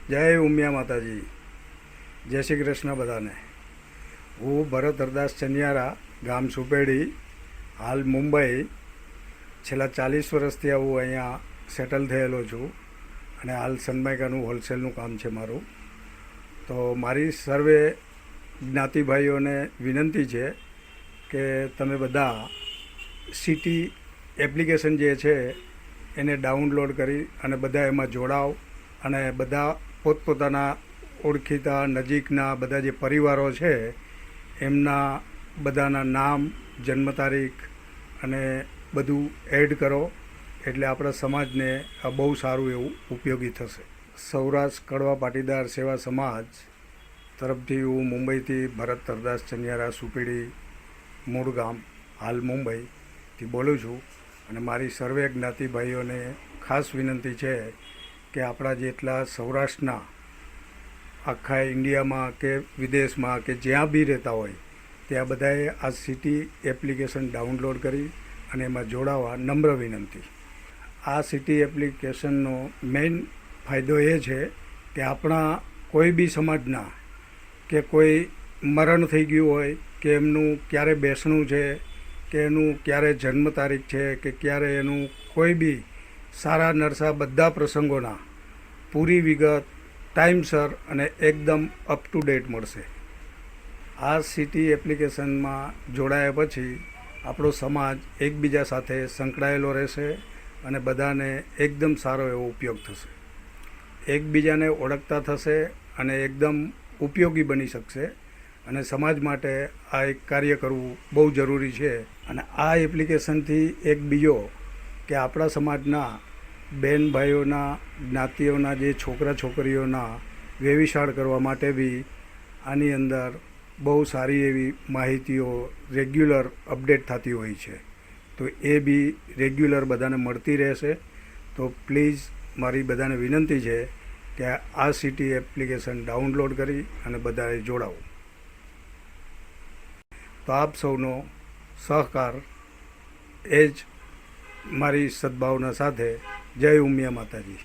જય ઉમિયા માતાજી, જય શ્રી કૃષ્ણ બધાને। હું ભરત હરદાસ ચનિયારા, ગામ સુપેડી, હાલ મુંબઈ છેલ્લા 40 વર્ષથી હું અહીંયા સેટલ થયેલો છું અને હાલ સનમાઇકાનું હોલસેલનું કામ છે મારું। તો મારી સર્વે જ્ઞાતિભાઈઓને વિનંતી છે કે તમે બધા સિટી એપ્લિકેશન જે છે એને ડાઉનલોડ કરી અને બધા એમાં જોડાવ અને બધા પોતપોતાના ઓળખીતા નજીકના બધા જે પરિવારો છે એમના બધાના નામ, જન્મ તારીખ અને બધું એડ કરો, એટલે આપણા સમાજને આ બહુ સારું એવું ઉપયોગી થશે। સૌરાષ્ટ્ર કડવા પાટીદાર સેવા સમાજ તરફથી હું મુંબઈથી ભરત હરદાસ ચનિયારા સુપીડી મૂળ ગામ હાલ મુંબઈથી બોલું છું અને મારી સર્વે જ્ઞાતિભાઈઓને ખાસ વિનંતી છે કે આપણા જેટલા સૌરાષ્ટ્રના આખા ઇન્ડિયામાં કે વિદેશમાં કે જ્યાં બી રહેતા હોય ત્યાં બધાએ આ સિટી એપ્લિકેશન ડાઉનલોડ કરી અને એમાં જોડાવા નમ્ર વિનંતી। આ સિટી એપ્લિકેશનનો મેઇન ફાયદો એ છે કે આપણા કોઈ બી સમાજના કે કોઈ મરણ થઈ ગયું હોય કે એમનું ક્યારે બેસણું છે કે એનું ક્યારે જન્મ તારીખ છે કે ક્યારે એનું કોઈ બી સારા નરસા બધા પ્રસંગોના પૂરી વિગત ટાઈમસર અને એકદમ અપ ટુ ડેટ મળશે। આ સિટી એપ્લિકેશનમાં જોડાયા પછી આપણો સમાજ એકબીજા સાથે સંકળાયેલો રહેશે અને બધાને એકદમ સારો એવો ઉપયોગ થશે, એકબીજાને ઓળખતા થશે અને એકદમ ઉપયોગી બની શકશે અને સમાજ માટે આ એક કાર્ય કરવું બહુ જરૂરી છે। અને આ એપ્લિકેશનથી એક બીજો કે આપણા સમાજના બેન ભાઈઓના જ્ઞાતિઓના જે છોકરા છોકરીઓના વેવિશાળ કરવા માટે બી આની અંદર બહુ સારી એવી માહિતીઓ રેગ્યુલર અપડેટ થતી હોય છે, તો એ બી રેગ્યુલર બધાને મળતી રહેશે। તો પ્લીઝ મારી બધાને વિનંતી છે કે આ સિટી એપ્લિકેશન ડાઉનલોડ કરી અને બધાએ જોડાવો। તો આપ સૌનો સહકાર એ જ મારી સદભાવના સાથે। જય ઉમિયા માતાજી।